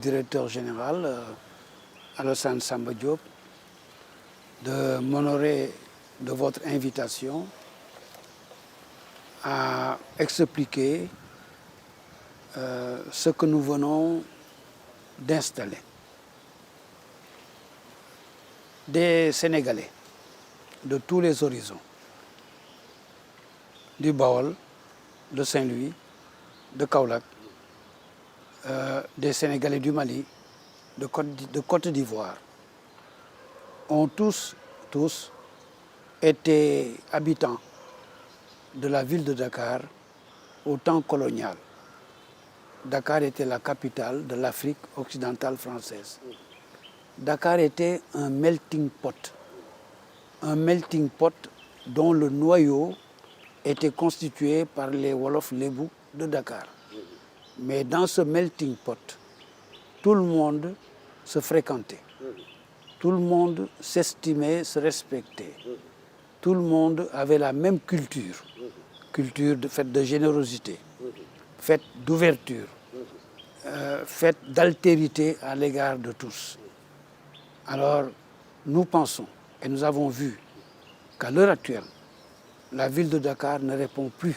Directeur général Alassane Samba Diop, de m'honorer de votre invitation à expliquer ce que nous venons d'installer. Des Sénégalais de tous les horizons, du Baol, de Saint-Louis, de Kaolack, des Sénégalais du Mali, de Côte d'Ivoire, ont tous été habitants de la ville de Dakar au temps colonial. Dakar était la capitale de l'Afrique occidentale française. Dakar était un melting pot dont le noyau était constitué par les Wolofs Lébou de Dakar. Mais dans ce melting pot, tout le monde se fréquentait. Tout le monde s'estimait, se respectait. Tout le monde avait la même culture. Culture faite de générosité, faite d'ouverture, faite d'altérité à l'égard de tous. Alors, nous pensons et nous avons vu qu'à l'heure actuelle, la ville de Dakar ne répond plus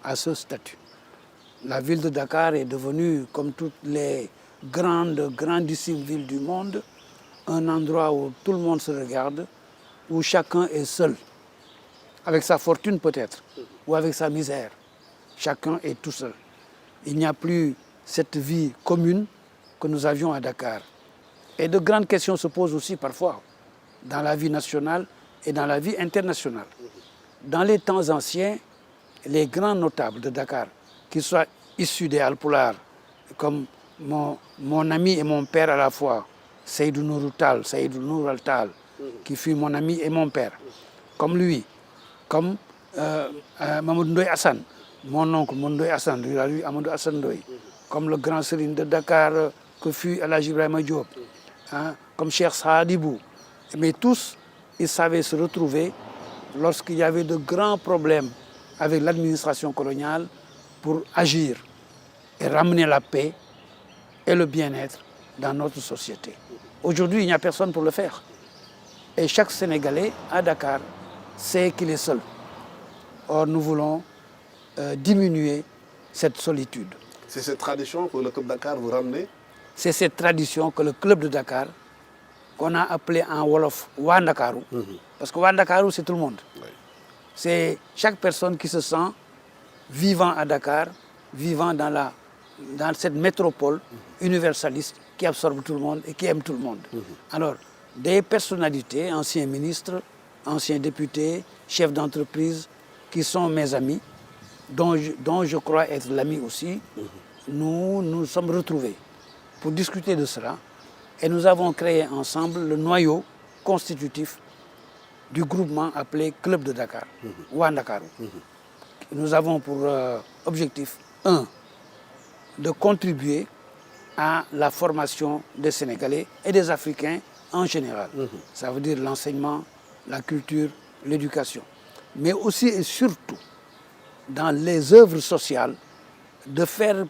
à ce statut. La ville de Dakar est devenue, comme toutes les grandissimes villes du monde, un endroit où tout le monde se regarde, où chacun est seul, avec sa fortune peut-être, ou avec sa misère. Chacun est tout seul. Il n'y a plus cette vie commune que nous avions à Dakar. Et de grandes questions se posent aussi parfois dans la vie nationale et dans la vie internationale. Dans les temps anciens, les grands notables de Dakar, qu'ils soient issus des Alpulaar, comme mon ami et mon père à la fois, Seydou Nourou Tall, qui fut mon ami et mon père, comme lui, comme Mamadou Ndoye Hassan, mon oncle Ndoye Hassan, lui Amadou Hassan Ndoye, comme le grand Serigne de Dakar que fut El Hadji Ibrahima Diop, comme Cheikh Saadibou. Mais tous, ils savaient se retrouver lorsqu'il y avait de grands problèmes avec l'administration coloniale pour agir et ramener la paix et le bien-être dans notre société. Aujourd'hui, il n'y a personne pour le faire. Et chaque Sénégalais à Dakar sait qu'il est seul. Or, nous voulons diminuer cette solitude. C'est cette tradition que le Club Dakar vous ramenez? C'est cette tradition que le Club de Dakar, qu'on a appelé en Wolof Wandakarou, parce que Wandakarou, c'est tout le monde. Oui. C'est chaque personne qui se sent vivant à Dakar, vivant dans cette métropole universaliste qui absorbe tout le monde et qui aime tout le monde. Alors, des personnalités, anciens ministres, anciens députés, chefs d'entreprise, qui sont mes amis, dont je crois être l'ami aussi, nous sommes retrouvés pour discuter de cela. Et nous avons créé ensemble le noyau constitutif du groupement appelé Club de Dakar, Wandakarou. Nous avons pour objectif, de contribuer à la formation des Sénégalais et des Africains en général. Ça veut dire l'enseignement, la culture, l'éducation. Mais aussi et surtout, dans les œuvres sociales, de faire,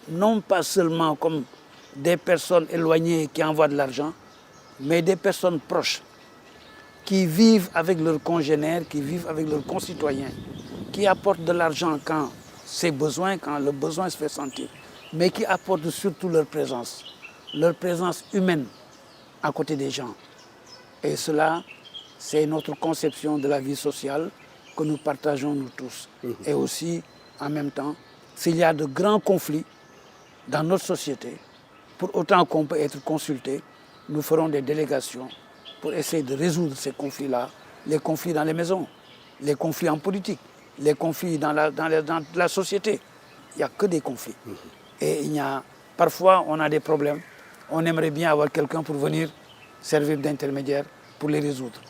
non pas seulement comme des personnes éloignées qui envoient de l'argent, mais des personnes proches, qui vivent avec leurs congénères, qui vivent avec leurs concitoyens, qui apportent de l'argent quand c'est besoin, quand le besoin se fait sentir, mais qui apportent surtout leur présence humaine à côté des gens. Et cela, c'est notre conception de la vie sociale que nous partageons nous tous. Et aussi, en même temps, s'il y a de grands conflits dans notre société, pour autant qu'on peut être consulté, nous ferons des délégations pour essayer de résoudre ces conflits-là, les conflits dans les maisons, les conflits en politique, les conflits dans la société. Il n'y a que des conflits. Et parfois, on a des problèmes. On aimerait bien avoir quelqu'un pour venir servir d'intermédiaire pour les résoudre.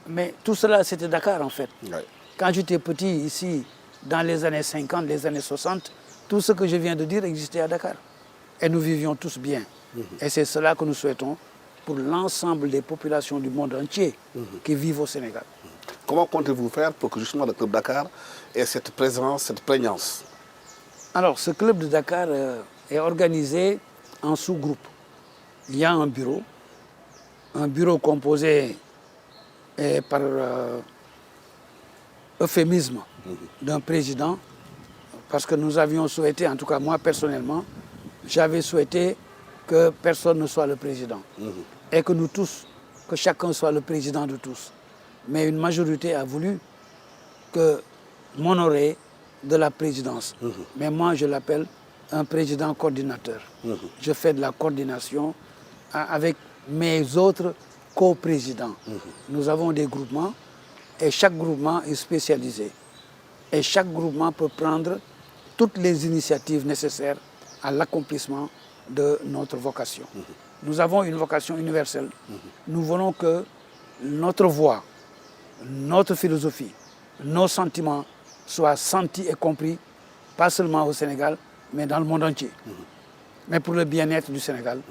Mais tout cela, c'était Dakar, en fait. Oui. Quand j'étais petit, ici, dans les années 50, les années 60, tout ce que je viens de dire existait à Dakar. Et nous vivions tous bien. Et c'est cela que nous souhaitons pour l'ensemble des populations du monde entier qui vivent au Sénégal. Comment comptez-vous faire pour que justement le Club Dakar ait cette présence, cette prégnance? Alors, ce Club de Dakar est organisé en sous-groupes. Il y a un bureau composé par euphémisme d'un président, parce que nous avions souhaité, en tout cas moi personnellement, j'avais souhaité que personne ne soit le président et que nous tous, que chacun soit le président de tous. Mais une majorité a voulu que m'honorer de la présidence. Mais moi, je l'appelle un président coordinateur. Je fais de la coordination avec mes autres co-présidents. Nous avons des groupements et chaque groupement est spécialisé. Et chaque groupement peut prendre toutes les initiatives nécessaires à l'accomplissement de notre vocation. Nous avons une vocation universelle. Nous voulons que notre voix, notre philosophie, nos sentiments soient sentis et compris, pas seulement au Sénégal, mais dans le monde entier. Mais pour le bien-être du Sénégal,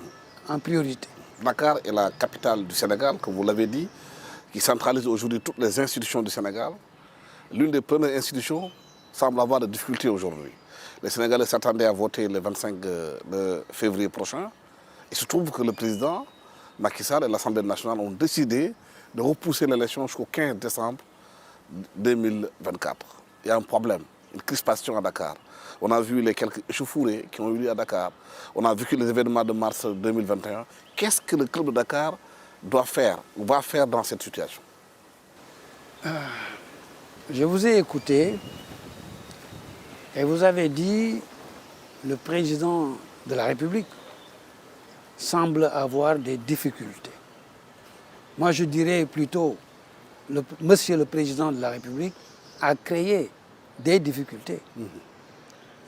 en priorité. Dakar est la capitale du Sénégal, comme vous l'avez dit, qui centralise aujourd'hui toutes les institutions du Sénégal. L'une des premières institutions semble avoir des difficultés aujourd'hui. Les Sénégalais s'attendaient à voter le 25 février prochain. Il se trouve que le président Macky Sall et l'Assemblée nationale ont décidé de repousser l'élection jusqu'au 15 décembre 2024. Il y a un problème, une crispation à Dakar. On a vu les quelques échauffourées qui ont eu lieu à Dakar. On a vécu les événements de mars 2021. Qu'est-ce que le club de Dakar doit faire ou va faire dans cette situation? Je vous ai écouté et vous avez dit le président de la République semble avoir des difficultés. Moi, je dirais plutôt, monsieur le président de la République a créé des difficultés.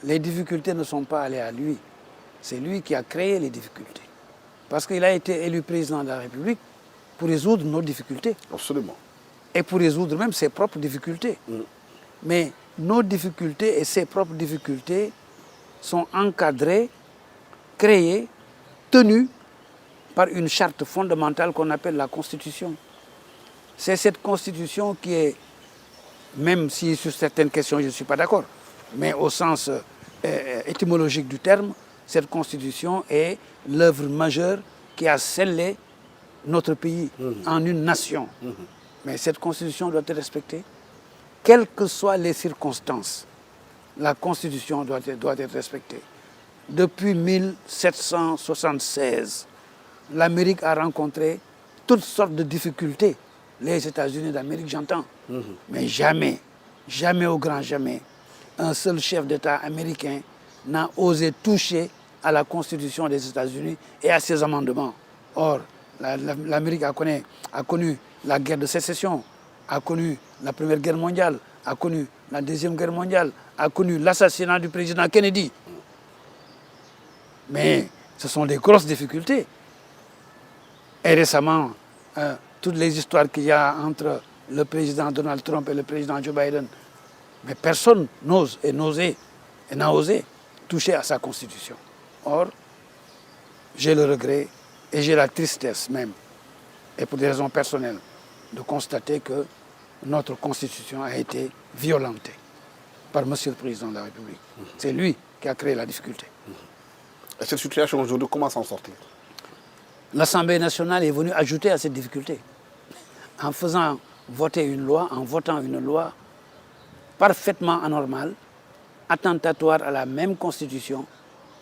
Les difficultés ne sont pas allées à lui. C'est lui qui a créé les difficultés. Parce qu'il a été élu président de la République pour résoudre nos difficultés. Absolument. Et pour résoudre même ses propres difficultés. Mais nos difficultés et ses propres difficultés sont encadrées, créées, tenues par une charte fondamentale qu'on appelle la Constitution. C'est cette Constitution qui est, même si sur certaines questions je ne suis pas d'accord, mais au sens étymologique du terme, cette Constitution est l'œuvre majeure qui a scellé notre pays en une nation. Mais cette Constitution doit être respectée. Quelles que soient les circonstances, la Constitution doit être respectée. Depuis 1776, l'Amérique a rencontré toutes sortes de difficultés. Les États-Unis d'Amérique, j'entends. Mais jamais, jamais au grand jamais, un seul chef d'État américain n'a osé toucher à la Constitution des États-Unis et à ses amendements. Or, l'Amérique a connu la guerre de sécession, a connu la Première Guerre mondiale, a connu la Deuxième Guerre mondiale, a connu l'assassinat du président Kennedy. Mais ce sont des grosses difficultés. Et récemment, toutes les histoires qu'il y a entre le président Donald Trump et le président Joe Biden, mais personne n'ose et n'a osé toucher à sa constitution. Or, j'ai le regret et j'ai la tristesse même, et pour des raisons personnelles, de constater que notre constitution a été violentée par monsieur le président de la République. C'est lui qui a créé la difficulté. Et cette situation aujourd'hui, comment s'en sortir? L'Assemblée nationale est venue ajouter à cette difficulté en faisant voter une loi, en votant une loi parfaitement anormale, attentatoire à la même Constitution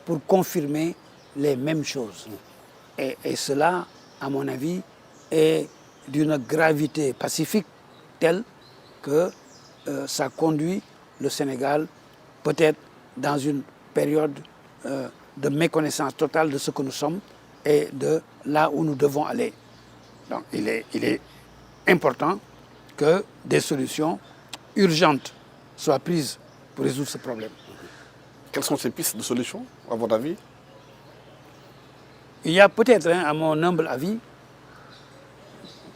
pour confirmer les mêmes choses. Et cela, à mon avis, est d'une gravité pacifique telle que ça conduit le Sénégal peut-être dans une période de méconnaissance totale de ce que nous sommes et de là où nous devons aller. Donc il est important que des solutions urgentes soient prises pour résoudre ce problème. Quelles sont ces pistes de solutions, à votre avis? Il y a peut-être, à mon humble avis,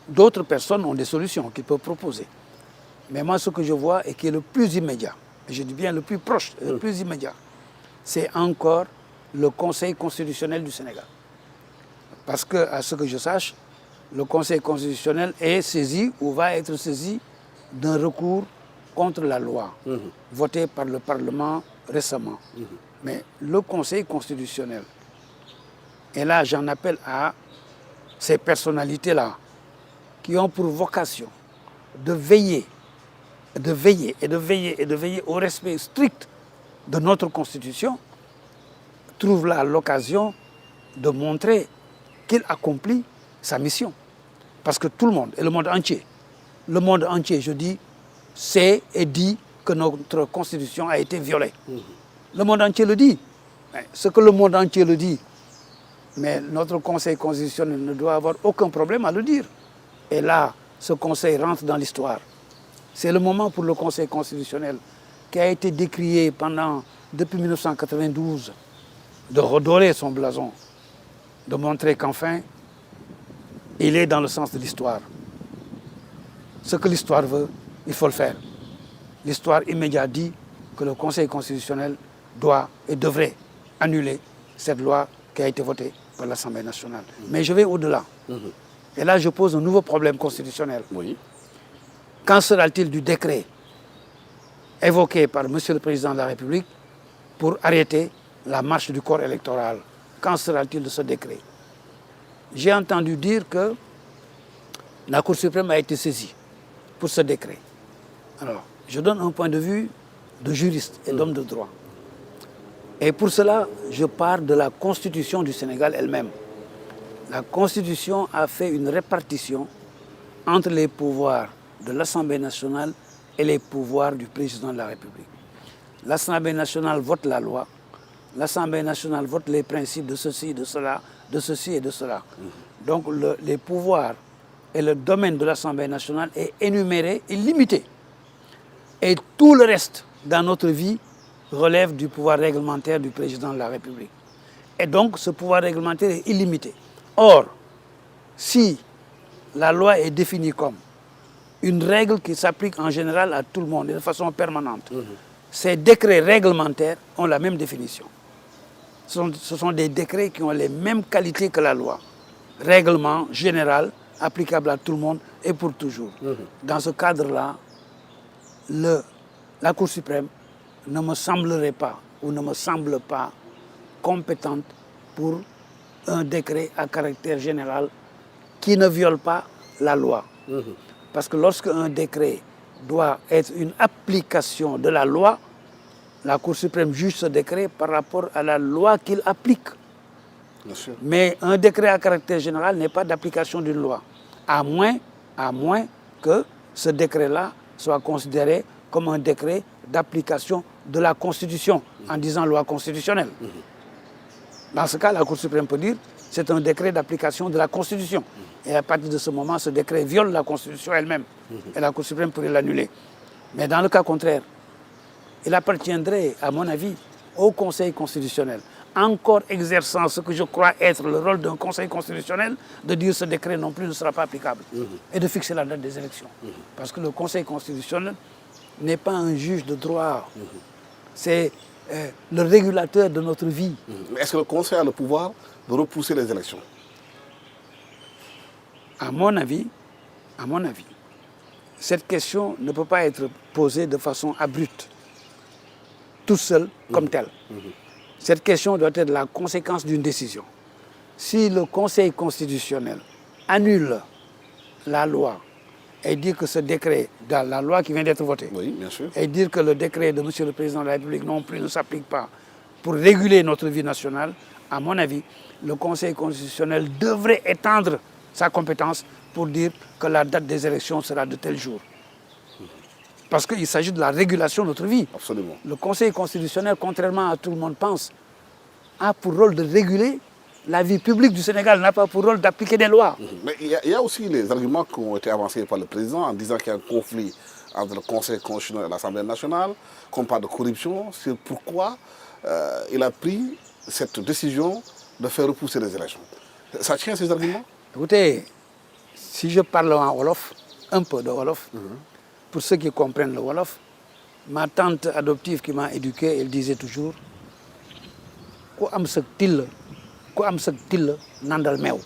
d'autres personnes ont des solutions qu'ils peuvent proposer. Mais moi, ce que je vois et qui est le plus immédiat, et je dis bien le plus proche, le plus immédiat, c'est encore le Conseil constitutionnel du Sénégal. Parce que, à ce que je sache, le Conseil constitutionnel est saisi ou va être saisi d'un recours contre la loi votée par le Parlement récemment. Mais le Conseil constitutionnel Et là, j'en appelle à ces personnalités-là qui ont pour vocation de veiller au respect strict de notre Constitution, trouvent là l'occasion de montrer qu'il accomplit sa mission. Parce que tout le monde, et le monde entier, je dis, sait et dit que notre Constitution a été violée. Le monde entier le dit. Mais ce que le monde entier le dit, mais notre Conseil constitutionnel ne doit avoir aucun problème à le dire. Et là, ce Conseil rentre dans l'histoire. C'est le moment pour le Conseil constitutionnel, qui a été décrié depuis 1992, de redorer son blason, de montrer qu'enfin, il est dans le sens de l'histoire. Ce que l'histoire veut, il faut le faire. L'histoire immédiate dit que le Conseil constitutionnel doit et devrait annuler cette loi qui a été votée par l'Assemblée nationale. Mais je vais au-delà. Et là, je pose un nouveau problème constitutionnel. Oui. Qu'en sera-t-il du décret évoqué par M. le Président de la République pour arrêter la marche du corps électoral? Qu'en sera-t-il de ce décret? J'ai entendu dire que la Cour suprême a été saisie pour ce décret. Alors, je donne un point de vue de juriste et d'homme de droit. Et pour cela, je pars de la Constitution du Sénégal elle-même. La Constitution a fait une répartition entre les pouvoirs de l'Assemblée nationale et les pouvoirs du président de la République. L'Assemblée nationale vote la loi, l'Assemblée nationale vote les principes de ceci, de cela, de ceci et de cela. Donc les pouvoirs et le domaine de l'Assemblée nationale est énuméré et limité. Et tout le reste dans notre vie relève du pouvoir réglementaire du président de la République. Et donc ce pouvoir réglementaire est illimité. Or, si la loi est définie comme une règle qui s'applique en général à tout le monde et de façon permanente, ces décrets réglementaires ont la même définition. Ce sont des décrets qui ont les mêmes qualités que la loi. Règlement général, applicable à tout le monde et pour toujours. Dans ce cadre-là, la Cour suprême ne me semblerait pas ou ne me semble pas compétente pour un décret à caractère général qui ne viole pas la loi. Parce que lorsque un décret doit être une application de la loi, la Cour suprême juge ce décret par rapport à la loi qu'il applique. Bien sûr. Mais un décret à caractère général n'est pas d'application d'une loi, à moins que ce décret-là soit considéré comme un décret d'application de la Constitution, en disant loi constitutionnelle. Dans ce cas, la Cour suprême peut dire c'est un décret d'application de la Constitution. Et à partir de ce moment, ce décret viole la Constitution elle-même. Et la Cour suprême pourrait l'annuler. Mais dans le cas contraire, il appartiendrait, à mon avis, au Conseil constitutionnel, encore exerçant ce que je crois être le rôle d'un Conseil constitutionnel, de dire ce décret non plus ne sera pas applicable. Et de fixer la date des élections. Parce que le Conseil constitutionnel n'est pas un juge de droit. C'est le régulateur de notre vie. Mais est-ce que le Conseil a le pouvoir de repousser les élections? À mon avis, cette question ne peut pas être posée de façon abrupte, tout seul, comme telle. Cette question doit être la conséquence d'une décision. Si le Conseil constitutionnel annule la loi et dit que ce décret, dans la loi qui vient d'être votée, Oui, bien sûr. et dire que le décret de M. le Président de la République non plus ne s'applique pas pour réguler notre vie nationale, à mon avis, le Conseil constitutionnel devrait étendre sa compétence pour dire que la date des élections sera de tel jour. Parce qu'il s'agit de la régulation de notre vie. Absolument. Le Conseil constitutionnel, contrairement à tout le monde pense, a pour rôle de réguler la vie publique du Sénégal, n'a pas pour rôle d'appliquer des lois. Mais il y a aussi les arguments qui ont été avancés par le président en disant qu'il y a un conflit entre le Conseil constitutionnel et l'Assemblée nationale, qu'on parle de corruption. C'est pourquoi il a pris cette décision de faire repousser les élections. Ça tient ces arguments? Écoutez, si je parle en Wolof, un peu de Wolof, pour ceux qui comprennent le Wolof, ma tante adoptive qui m'a éduqué, elle disait toujours « Ku am sak till, nandal meew ».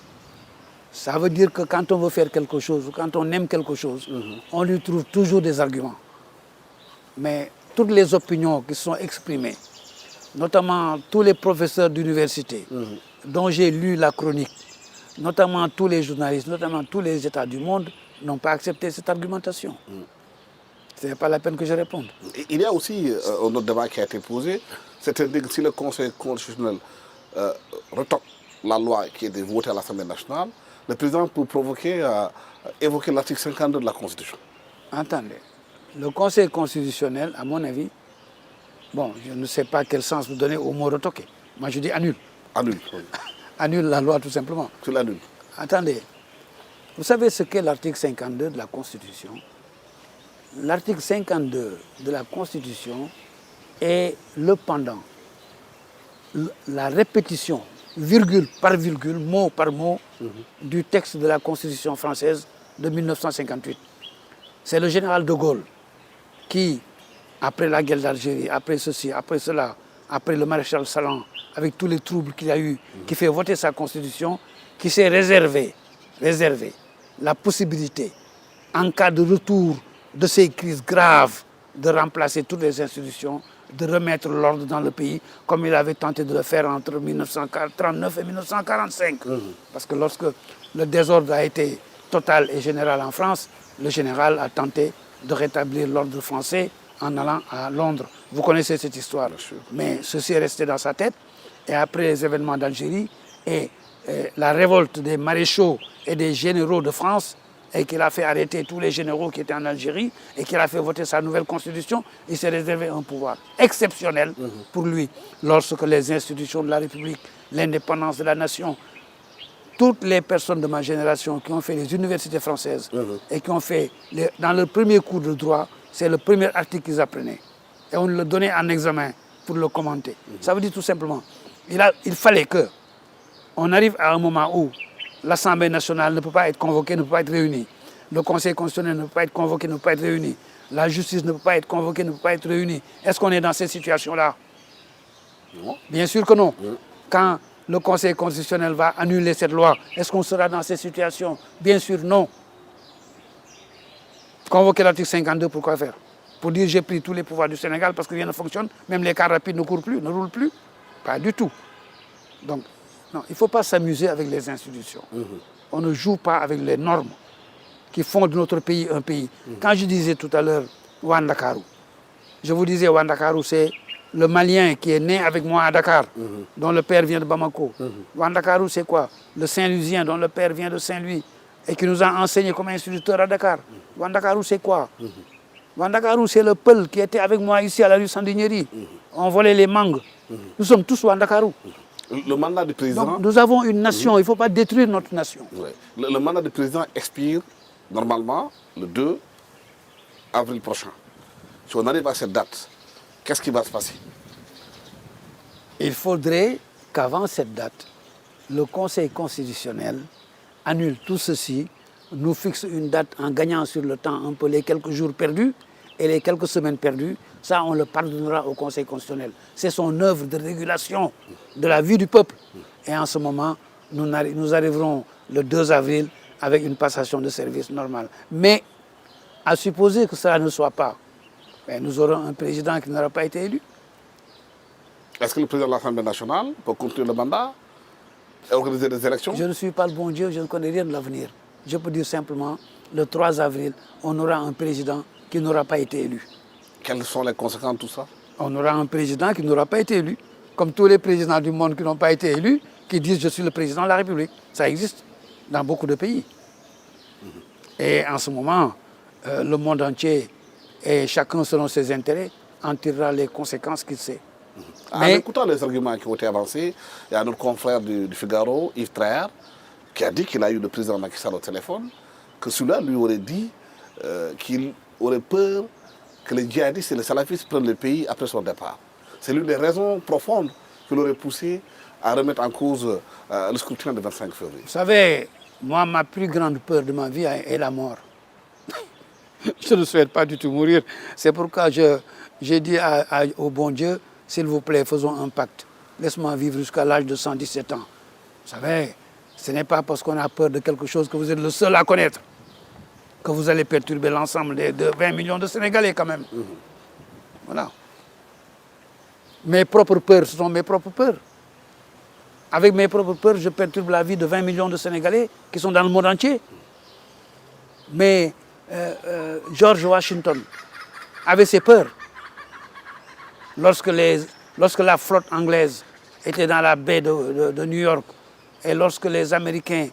Ça veut dire que quand on veut faire quelque chose, ou quand on aime quelque chose, on lui trouve toujours des arguments. Mais toutes les opinions qui sont exprimées, notamment tous les professeurs d'université, dont j'ai lu la chronique, notamment tous les journalistes, notamment tous les États du monde, n'ont pas accepté cette argumentation. Ce n'est pas la peine que je réponde. Il y a aussi un autre débat qui a été posé, c'est-à-dire que si le Conseil constitutionnel retoque la loi qui a été votée à l'Assemblée nationale, le président peut évoquer l'article 52 de la Constitution. Entendez, le Conseil constitutionnel, à mon avis, bon, je ne sais pas quel sens vous donnez au mot retoquer. Moi, je dis annule. Annule. Oui. Annule la loi, tout simplement. Tu l'annules. Attendez, vous savez ce qu'est l'article 52 de la Constitution? L'article 52 de la Constitution est le pendant, la répétition, virgule par virgule, mot par mot, du texte de la Constitution française de 1958. C'est le général de Gaulle qui, après la guerre d'Algérie, après ceci, après cela, après le maréchal Salan, avec tous les troubles qu'il a eu, qui fait voter sa Constitution, qui s'est réservé la possibilité, en cas de retour de ces crises graves, de remplacer toutes les institutions, de remettre l'ordre dans le pays, comme il avait tenté de le faire entre 1939 et 1945. Parce que lorsque le désordre a été total et général en France, le général a tenté de rétablir l'ordre français en allant à Londres. Vous connaissez cette histoire. Mais ceci est resté dans sa tête. Et après les événements d'Algérie et la révolte des maréchaux et des généraux de France, et qu'il a fait arrêter tous les généraux qui étaient en Algérie, et qu'il a fait voter sa nouvelle constitution, il s'est réservé un pouvoir exceptionnel pour lui. Lorsque les institutions de la République, l'indépendance de la nation, toutes les personnes de ma génération qui ont fait les universités françaises et qui ont fait, dans leur premier cours de droit, c'est le premier article qu'ils apprenaient. Et on le donnait en examen pour le commenter. Ça veut dire tout simplement, il fallait qu'on arrive à un moment où l'Assemblée nationale ne peut pas être convoquée, ne peut pas être réunie. Le Conseil constitutionnel ne peut pas être convoqué, ne peut pas être réuni. La justice ne peut pas être convoquée, ne peut pas être réunie. Est-ce qu'on est dans cette situation-là? Non. Bien sûr que non. Quand le Conseil constitutionnel va annuler cette loi, est-ce qu'on sera dans cette situation? Bien sûr, non. Convoquer l'article 52, pourquoi faire? Pour dire j'ai pris tous les pouvoirs du Sénégal parce que rien ne fonctionne, même les cars rapides ne courent plus, ne roulent plus. Pas du tout. Donc, non, il ne faut pas s'amuser avec les institutions. On ne joue pas avec les normes qui font de notre pays un pays. Quand je disais tout à l'heure Wandakaru, je vous disais Wandakaru, c'est le Malien qui est né avec moi à Dakar, dont le père vient de Bamako. Wandakaru, c'est quoi? Le Saint-Louisien, dont le père vient de Saint-Louis et qui nous a enseigné comme instituteur à Dakar. Wandakaru, c'est quoi? Wandakaru, c'est le Peul qui était avec moi ici à la rue Sandinieri. On volait les mangues. Nous sommes tous Wandakaru. Le mandat du président... Donc, nous avons une nation, il ne faut pas détruire notre nation. Ouais. Le mandat du président expire normalement le 2 avril prochain. Si on arrive à cette date, qu'est-ce qui va se passer? Il faudrait qu'avant cette date, le Conseil constitutionnel annule tout ceci, nous fixe une date en gagnant sur le temps un peu les quelques jours perdus et les quelques semaines perdues. Ça, on le pardonnera au Conseil constitutionnel. C'est son œuvre de régulation de la vie du peuple. Et en ce moment, nous arriverons le 2 avril avec une passation de service normale. Mais, à supposer que cela ne soit pas, nous aurons un président qui n'aura pas été élu. Est-ce que le président de l'Assemblée nationale peut continuer le mandat et organiser des élections? Je ne suis pas le bon Dieu, je ne connais rien de l'avenir. Je peux dire simplement, le 3 avril, on aura un président qui n'aura pas été élu. Quelles sont les conséquences de tout ça? On aura un président qui n'aura pas été élu. Comme tous les présidents du monde qui n'ont pas été élus, qui disent « je suis le président de la République ». Ça existe dans beaucoup de pays. Et en ce moment, le monde entier, et chacun selon ses intérêts, en tirera les conséquences qu'il sait. En écoutant les arguments qui ont été avancés, il y a notre confrère du Figaro, Yves Traer, qui a dit qu'il a eu le président Macky Sall au téléphone, que celui-là lui aurait dit qu'il aurait peur que les djihadistes et les salafistes prennent le pays après son départ. C'est l'une des raisons profondes qui l'aurait poussé à remettre en cause le scrutin du 25 février. Vous savez, moi, ma plus grande peur de ma vie est la mort. Je ne souhaite pas du tout mourir. C'est pourquoi j'ai dit au bon Dieu, s'il vous plaît, faisons un pacte. Laisse-moi vivre jusqu'à l'âge de 117 ans. Vous savez, ce n'est pas parce qu'on a peur de quelque chose que vous êtes le seul à connaître que vous allez perturber l'ensemble de 20 millions de Sénégalais quand même. Voilà. Mes propres peurs, ce sont mes propres peurs. Avec mes propres peurs, je perturbe la vie de 20 millions de Sénégalais qui sont dans le monde entier. Mais George Washington avait ses peurs. Lorsque la flotte anglaise était dans la baie de New York et lorsque les Américains